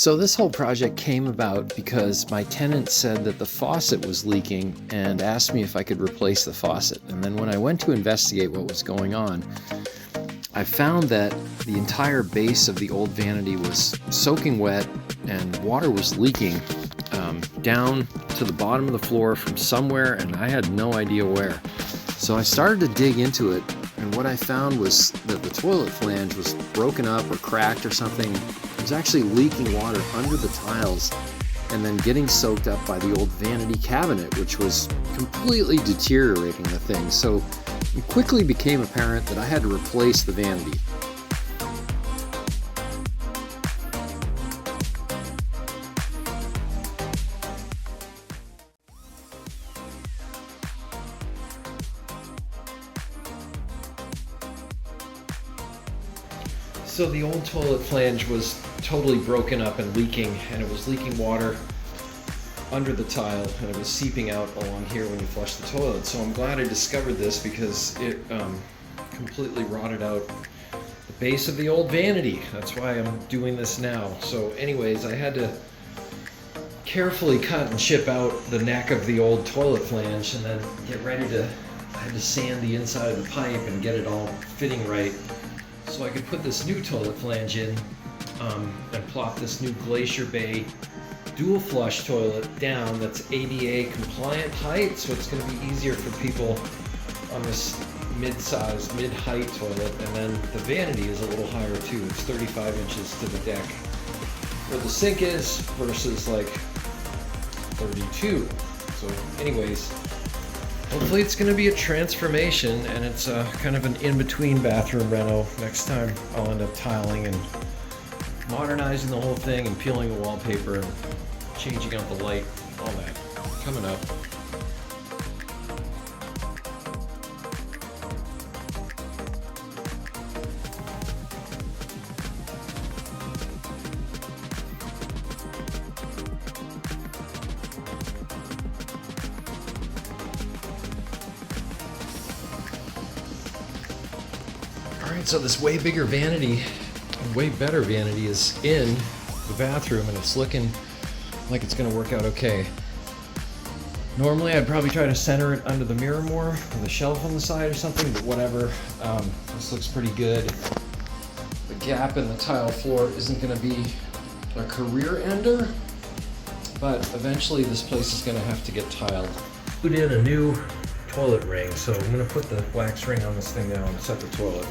So this whole project came about because my tenant said that the faucet was leaking and asked me if I could replace the faucet. And then when I went to investigate what was going on, I found that the entire base of the old vanity was soaking wet and water was leaking down to the bottom of the floor from somewhere, and I had no idea where. So I started to dig into it, and what I found was that the toilet flange was broken up or cracked or something. It was actually leaking water under the tiles and then getting soaked up by the old vanity cabinet, which was completely deteriorating the thing. So it quickly became apparent that I had to replace the vanity. So the old toilet flange was totally broken up and leaking, and it was leaking water under the tile, and it was seeping out along here when you flush the toilet. So I'm glad I discovered this because it completely rotted out the base of the old vanity. That's why I'm doing this now. So anyways, I had to carefully cut and chip out the neck of the old toilet flange and then get ready to, I had to sand the inside of the pipe and get it all fitting right, so I could put this new toilet flange in and plop this new Glacier Bay dual flush toilet down that's ADA compliant height, so it's going to be easier for people on this mid-size, mid-height toilet. And then the vanity is a little higher too. It's 35 inches to the deck where the sink is versus like 32. So anyways, hopefully it's going to be a transformation, and it's kind of an in-between bathroom reno. Next time I'll end up tiling and modernizing the whole thing and peeling the wallpaper and changing out the light, all that coming up. Alright, so this way bigger vanity, way better vanity is in the bathroom, and it's looking like it's going to work out okay. Normally I'd probably try to center it under the mirror more with a shelf on the side or something, but whatever. This looks pretty good. The gap in the tile floor isn't going to be a career ender, but eventually this place is going to have to get tiled. Put in a new toilet ring, so I'm going to put the wax ring on this thing now and set the toilet.